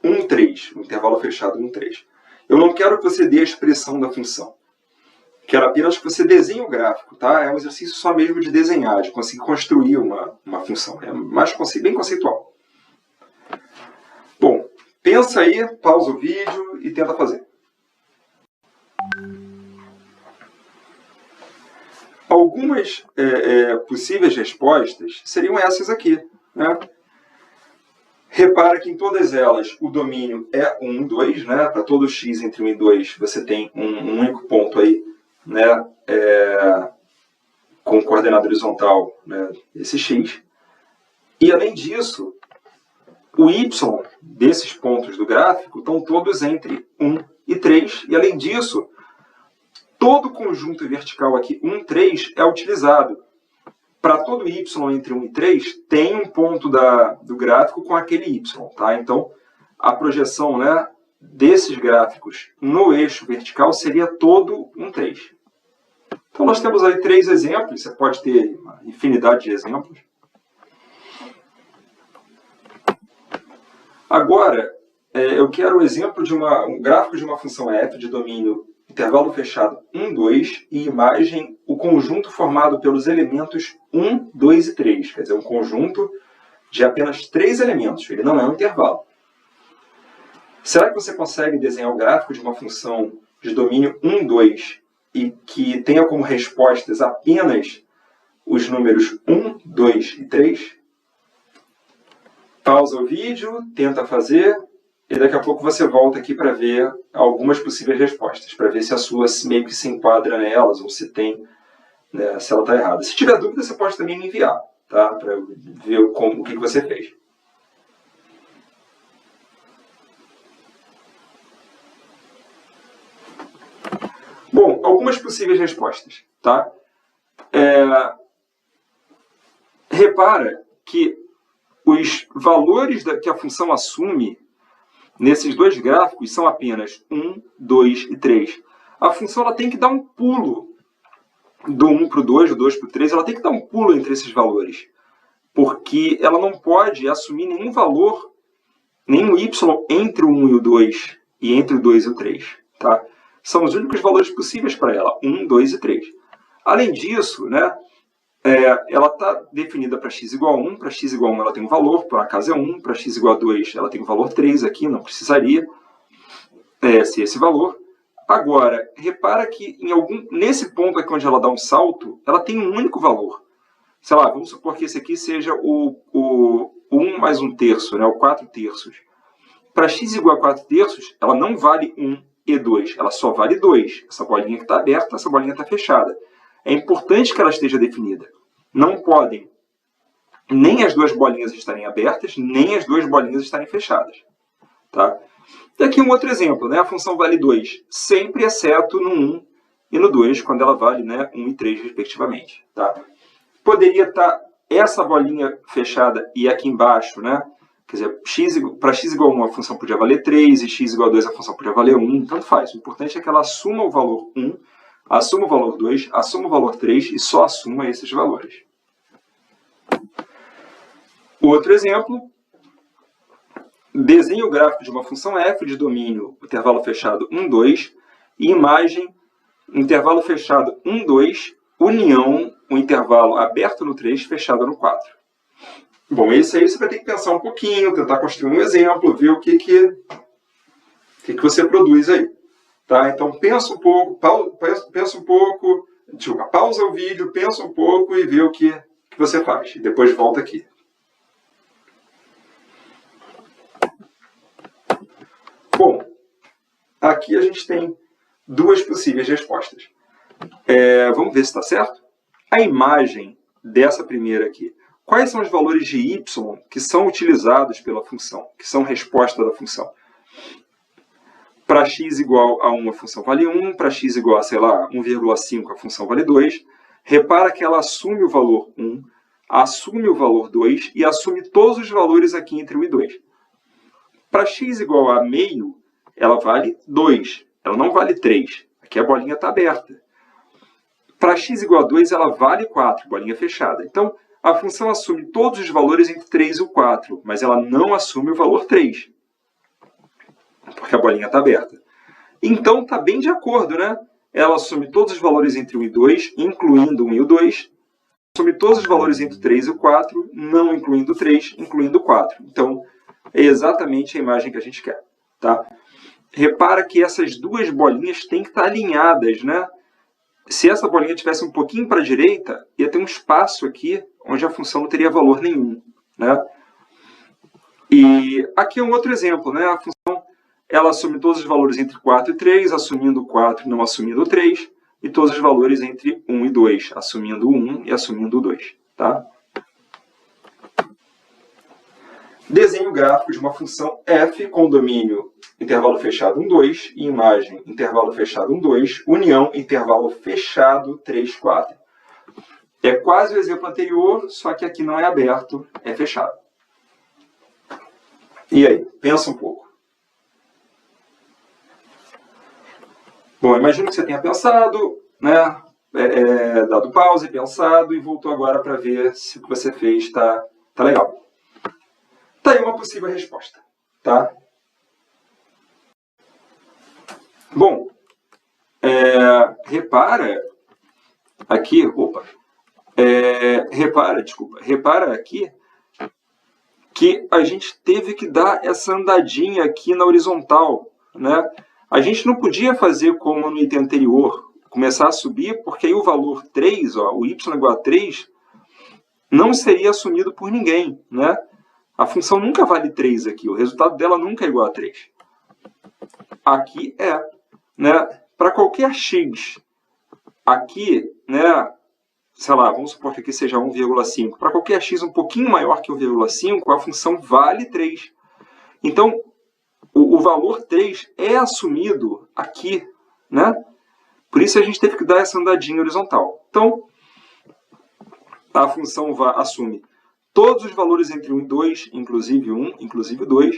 1, 3, um intervalo fechado 1, 3. Eu não quero que você dê a expressão da função. Quero apenas que você desenhe o gráfico. Tá? É um exercício só mesmo de desenhar, de conseguir construir uma função. É mais bem conceitual. Bom, pensa aí, pausa o vídeo e tenta fazer. Algumas possíveis respostas seriam essas aqui. Né? Repara que em todas elas o domínio é 1, 2. Né? Para todo x entre 1 e 2 você tem um único ponto aí, né? Com coordenada horizontal, né? Esse x. E além disso, o y desses pontos do gráfico estão todos entre 1 e 3. E além disso, todo o conjunto vertical aqui, 1, 3, é utilizado. Para todo y entre 1 e 3, tem um ponto do gráfico com aquele y. Tá? Então, a projeção, né, desses gráficos no eixo vertical seria todo 1, 3. Então, nós temos aí 3 exemplos. Você pode ter uma infinidade de exemplos. Agora, eu quero o exemplo de um gráfico de uma função f de domínio intervalo fechado 1, 2 e imagem o conjunto formado pelos elementos 1, 2 e 3. Quer dizer, um conjunto de apenas 3 elementos. Ele não é um intervalo. Será que você consegue desenhar o gráfico de uma função de domínio 1, 2 e que tenha como respostas apenas os números 1, 2 e 3? Pausa o vídeo, tenta fazer, e daqui a pouco você volta aqui para ver algumas possíveis respostas, para ver se a sua meio que se enquadra nelas, ou se tem, né, se ela está errada. Se tiver dúvida, você pode também me enviar, tá? Para ver o que você fez. Bom, algumas possíveis respostas, tá? Repara que os valores que a função assume nesses dois gráficos são apenas 1, 2 e 3. A função ela tem que dar um pulo do 1 para o 2, do 2 para o 3, ela tem que dar um pulo entre esses valores, porque ela não pode assumir nenhum valor, nenhum y entre o 1 e o 2, e entre o 2 e o 3. Tá? São os únicos valores possíveis para ela, 1, 2 e 3. Além disso, né, ela está definida para x igual a 1, para x igual a 1 ela tem um valor, por acaso é 1, para x igual a 2 ela tem um valor 3 aqui, não precisaria ser esse valor. Agora, repara que nesse ponto aqui onde ela dá um salto, ela tem um único valor. Sei lá, vamos supor que esse aqui seja o 1 mais 1 terço, né, o 4 terços. Para x igual a 4 terços, ela não vale 1 e 2, ela só vale 2. Essa bolinha que está aberta, essa bolinha está fechada. É importante que ela esteja definida. Não podem nem as duas bolinhas estarem abertas, nem as duas bolinhas estarem fechadas. Tá? E aqui um outro exemplo, né? A função vale 2, sempre exceto no 1 e no 2, quando ela vale, né, 1 e 3, respectivamente. Tá? Poderia estar essa bolinha fechada e aqui embaixo, né? Quer dizer, para x igual a 1 a função podia valer 3 e x igual a 2 a função podia valer 1, tanto faz. O importante é que ela assuma o valor 1, assuma o valor 2, assuma o valor 3 e só assuma esses valores. Outro exemplo, desenhe o gráfico de uma função f de domínio intervalo fechado 1, 2 e imagem intervalo fechado 1, 2, união o intervalo aberto no 3, fechado no 4. Bom, esse aí você vai ter que pensar um pouquinho, tentar construir um exemplo, ver o que você produz aí. Tá? Então, pensa um pouco, pausa o vídeo, pensa um pouco e vê o que você faz. E depois volta aqui. Bom, aqui a gente tem duas possíveis respostas. Vamos ver se está certo? A imagem dessa primeira aqui. Quais são os valores de y que são utilizados pela função, que são resposta da função? Para x igual a 1, a função vale 1. Para x igual a, sei lá, 1,5, a função vale 2. Repara que ela assume o valor 1, assume o valor 2 e assume todos os valores aqui entre 1 e 2. Para x igual a meio, ela vale 2. Ela não vale 3. Aqui a bolinha está aberta. Para x igual a 2, ela vale 4, bolinha fechada. Então, a função assume todos os valores entre 3 e o 4, mas ela não assume o valor 3, porque a bolinha está aberta. Então, está bem de acordo, né? Ela assume todos os valores entre 1 e 2, incluindo 1 e o 2. Assume todos os valores entre 3 e o 4, não incluindo 3, incluindo 4. Então, é exatamente a imagem que a gente quer. Tá? Repara que essas duas bolinhas têm que estar alinhadas, né? Se essa bolinha tivesse um pouquinho para a direita, ia ter um espaço aqui onde a função não teria valor nenhum, né? E aqui é um outro exemplo, né? A função ela assume todos os valores entre 4 e 3, assumindo 4 não assumindo 3, e todos os valores entre 1 e 2, assumindo 1 e assumindo 2. Tá? Desenho gráfico de uma função f com domínio intervalo fechado 1, 2 e imagem intervalo fechado 1, 2, união intervalo fechado 3, 4. É quase o exemplo anterior, só que aqui não é aberto, é fechado. E aí? Pensa um pouco. Bom, imagino que você tenha pensado, né? Dado pausa e pensado, e voltou agora para ver se o que você fez está legal. Tá aí uma possível resposta, tá? Bom, repara aqui, repara aqui que a gente teve que dar essa andadinha aqui na horizontal, né? A gente não podia fazer como no item anterior, começar a subir, porque aí o valor 3, ó, o y igual a 3, não seria assumido por ninguém, né? A função nunca vale 3 aqui, o resultado dela nunca é igual a 3. Aqui é, né? Para qualquer x, aqui, né? Sei lá, vamos supor que aqui seja 1,5. Para qualquer x um pouquinho maior que 1,5, a função vale 3. Então, o valor 3 é assumido aqui, né? Por isso a gente teve que dar essa andadinha horizontal. Então, a função assume todos os valores entre 1 e 2, inclusive 1, inclusive 2,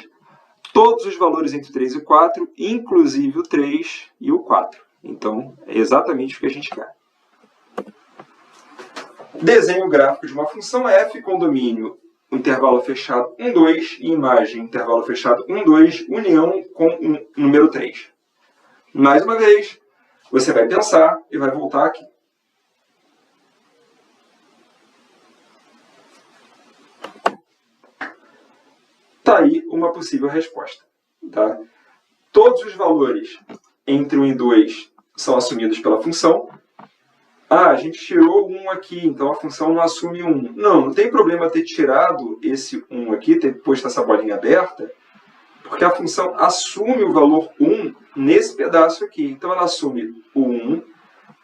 todos os valores entre 3 e 4, inclusive o 3 e o 4. Então, é exatamente o que a gente quer. Desenho gráfico de uma função f com domínio intervalo fechado 1, 2 e imagem intervalo fechado 1, 2, união com um número 3. Mais uma vez, você vai pensar e vai voltar aqui. Está aí uma possível resposta. Tá? Todos os valores entre 1 e 2 são assumidos pela função. Ah, a gente tirou 1 aqui, então a função não assume 1. Não tem problema ter tirado esse 1 aqui, ter posto essa bolinha aberta, porque a função assume o valor 1 nesse pedaço aqui. Então ela assume o 1,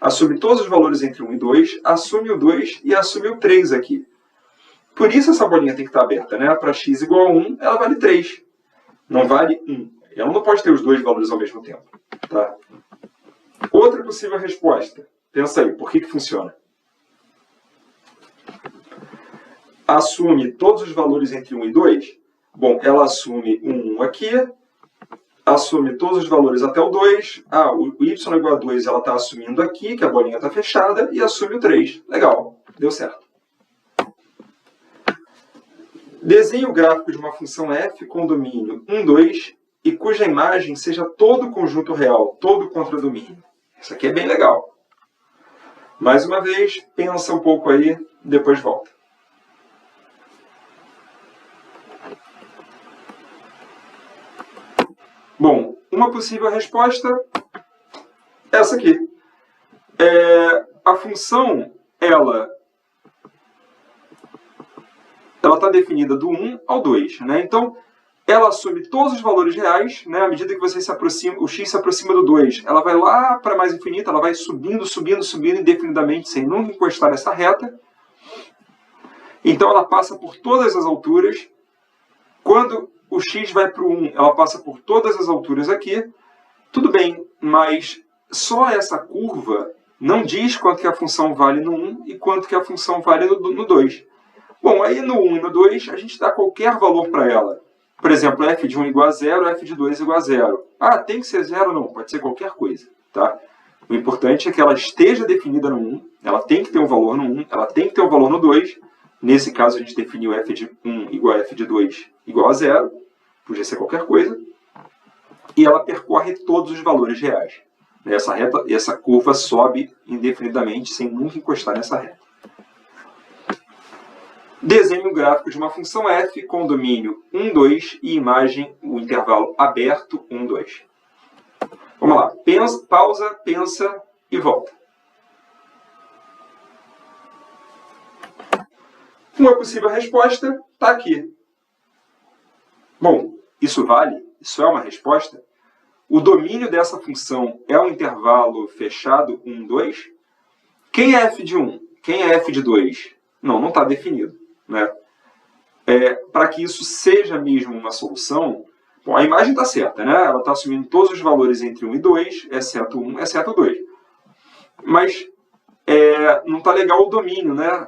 assume todos os valores entre 1 e 2, assume o 2 e assume o 3 aqui. Por isso essa bolinha tem que estar aberta, né? Para x igual a 1, ela vale 3. Não vale 1. Ela não pode ter os dois valores ao mesmo tempo. Tá? Outra possível resposta. Pensa aí, por que funciona? Assume todos os valores entre 1 e 2? Bom, ela assume um 1 aqui, assume todos os valores até o 2. Ah, o y igual a 2 ela está assumindo aqui, que a bolinha está fechada, e assume o 3. Legal, deu certo. Desenhe o gráfico de uma função f com domínio 1, 2 e cuja imagem seja todo o conjunto real, todo o contradomínio. Isso aqui é bem legal. Mais uma vez, pensa um pouco aí, depois volta. Bom, uma possível resposta é essa aqui. A função, ela está definida do 1 ao 2. Né? Então, ela assume todos os valores reais, né? À medida que você se aproxima, o x se aproxima do 2, ela vai lá para mais infinito, ela vai subindo, subindo, subindo indefinidamente, sem nunca encostar nessa reta. Então ela passa por todas as alturas. Quando o x vai para o 1, ela passa por todas as alturas aqui. Tudo bem, mas só essa curva não diz quanto que a função vale no 1 e quanto que a função vale no 2. Bom, aí no 1 e no 2 a gente dá qualquer valor para ela. Por exemplo, f de 1 igual a 0, f de 2 igual a 0. Ah, tem que ser 0? Não, pode ser qualquer coisa. Tá? O importante é que ela esteja definida no 1, ela tem que ter um valor no 1, ela tem que ter um valor no 2. Nesse caso, a gente definiu f de 1 igual a f de 2 igual a 0. Podia ser qualquer coisa. E ela percorre todos os valores reais. Essa curva sobe indefinidamente, sem nunca encostar nessa reta. Desenhe um gráfico de uma função f com domínio 1, 2 e imagem, o intervalo aberto 1, 2. Vamos lá. Pausa, pensa e volta. Uma possível resposta está aqui. Bom, isso vale? Isso é uma resposta? O domínio dessa função é um intervalo fechado 1, 2? Quem é f de 1? Quem é f de 2? Não está definido. Né? Para que isso seja mesmo uma solução, bom, a imagem está certa, né? Ela está assumindo todos os valores entre 1 e 2, exceto 1, exceto 2. Mas não está legal o domínio, né?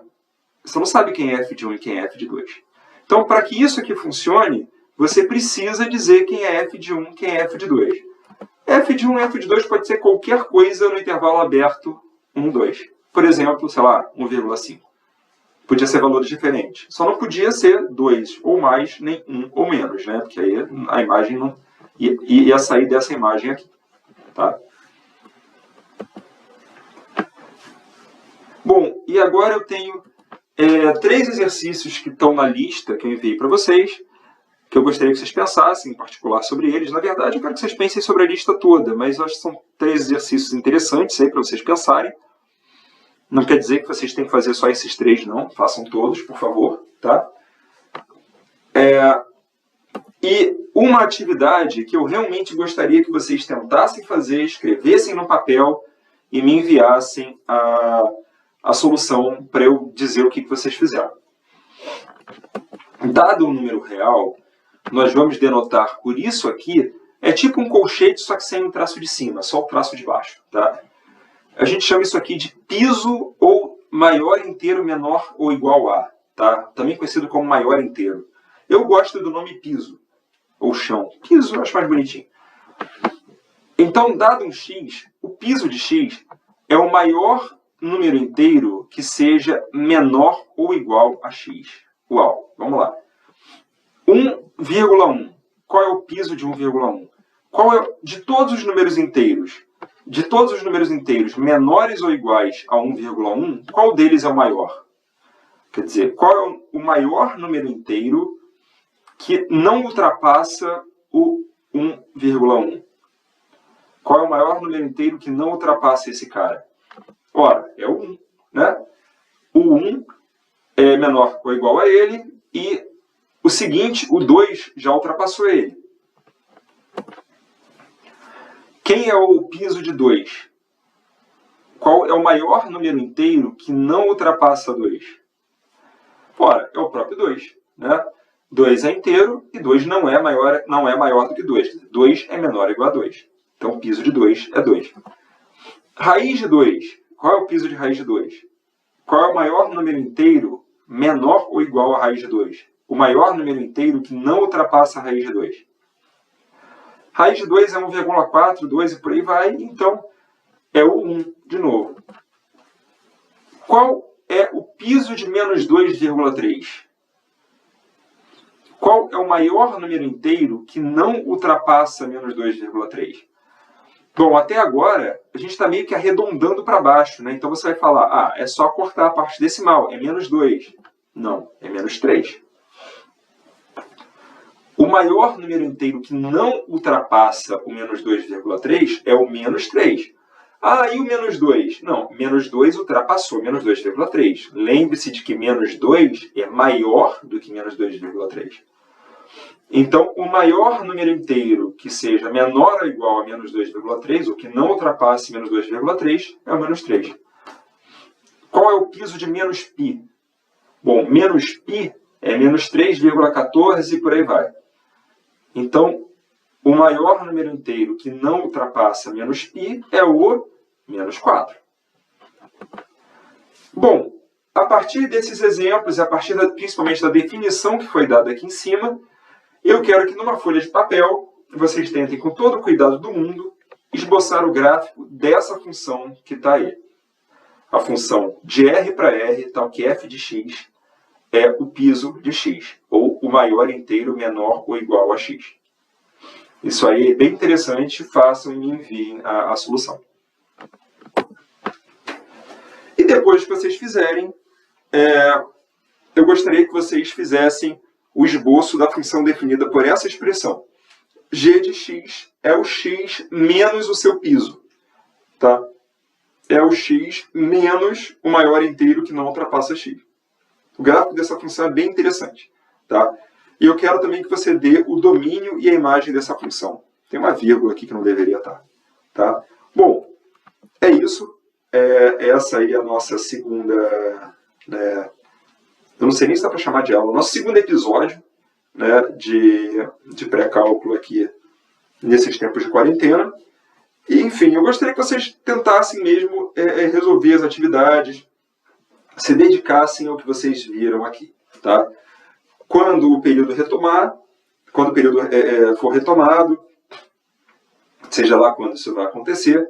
Você não sabe quem é f de 1 e quem é f de 2. Então, para que isso aqui funcione, você precisa dizer quem é f de 1 e quem é f de 2. f de 1 e f de 2 pode ser qualquer coisa no intervalo aberto 1, 2. Por exemplo, sei lá, 1,5. Podia ser valores diferentes. Só não podia ser 2 ou mais, nem 1 ou menos, né? Porque aí a imagem não ia sair dessa imagem aqui. Tá? Bom, e agora eu tenho 3 exercícios que estão na lista que eu enviei para vocês, que eu gostaria que vocês pensassem em particular sobre eles. Na verdade, eu quero que vocês pensem sobre a lista toda, mas eu acho que são 3 exercícios interessantes aí para vocês pensarem. Não quer dizer que vocês têm que fazer só esses 3, não. Façam todos, por favor. Tá? E uma atividade que eu realmente gostaria que vocês tentassem fazer, escrevessem no papel e me enviassem a solução para eu dizer o que vocês fizeram. Dado um número real, nós vamos denotar por isso aqui, é tipo um colchete, só que sem o traço de cima, só o traço de baixo. Tá? A gente chama isso aqui de piso ou maior inteiro menor ou igual a. Tá? Também conhecido como maior inteiro. Eu gosto do nome piso, ou chão. Piso eu acho mais bonitinho. Então, dado um x, o piso de x é o maior número inteiro que seja menor ou igual a x. Uau, vamos lá. 1,1. Qual é o piso de 1,1? Qual é, de todos os números inteiros, menores ou iguais a 1,1, qual deles é o maior? Quer dizer, qual é o maior número inteiro que não ultrapassa o 1,1? Qual é o maior número inteiro que não ultrapassa esse cara? Ora, é o 1. Né? O 1 é menor ou igual a ele, e o seguinte, o 2, já ultrapassou ele. Quem é o piso de 2? Qual é o maior número inteiro que não ultrapassa 2? Ora, é o próprio 2. Né? 2 é inteiro e 2 não é maior do que 2. 2 é menor ou igual a 2. Então, o piso de 2 é 2. Raiz de 2. Qual é o piso de raiz de 2? Qual é o maior número inteiro menor ou igual a raiz de 2? O maior número inteiro que não ultrapassa a raiz de 2. Raiz de 2 é 1,4, 2 e por aí vai. Então, é o 1 de novo. Qual é o piso de menos 2,3? Qual é o maior número inteiro que não ultrapassa menos 2,3? Bom, até agora, a gente está meio que arredondando para baixo, né? Então você vai falar, é só cortar a parte decimal, é menos 2. Não, é menos 3. O maior número inteiro que não ultrapassa o menos 2,3 é o menos 3. E o menos 2? Não, menos 2 ultrapassou menos 2,3. Lembre-se de que menos 2 é maior do que menos 2,3. Então, o maior número inteiro que seja menor ou igual a menos 2,3, ou que não ultrapasse menos 2,3, é o menos 3. Qual é o piso de menos π? Bom, menos π é menos 3,14 e por aí vai. Então, o maior número inteiro que não ultrapassa menos π é o menos 4. Bom, a partir desses exemplos, e a partir principalmente da definição que foi dada aqui em cima, eu quero que numa folha de papel, vocês tentem com todo o cuidado do mundo, esboçar o gráfico dessa função que está aí. A função de R para R, tal que f de x, é o piso de x, ou o maior inteiro menor ou igual a x. Isso aí é bem interessante, façam e me enviem a solução. E depois que vocês fizerem, eu gostaria que vocês fizessem o esboço da função definida por essa expressão. G de x é o x menos o seu piso. Tá? É o x menos o maior inteiro que não ultrapassa x. O gráfico dessa função é bem interessante. Tá? E eu quero também que você dê o domínio e a imagem dessa função. Tem uma vírgula aqui que não deveria estar. Tá? Bom, é isso. Essa aí é a nossa segunda... eu não sei nem se dá para chamar de aula. Nosso segundo episódio, né, de pré-cálculo aqui nesses tempos de quarentena. E, enfim, eu gostaria que vocês tentassem mesmo resolver as atividades, se dedicassem ao que vocês viram aqui. Tá? Quando o período for retomado, seja lá quando isso vai acontecer,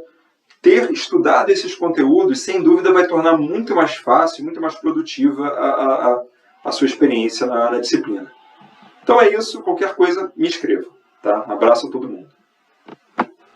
ter estudado esses conteúdos, sem dúvida, vai tornar muito mais fácil, muito mais produtiva a sua experiência na disciplina. Então é isso, qualquer coisa, me escreva. Tá? Abraço a todo mundo.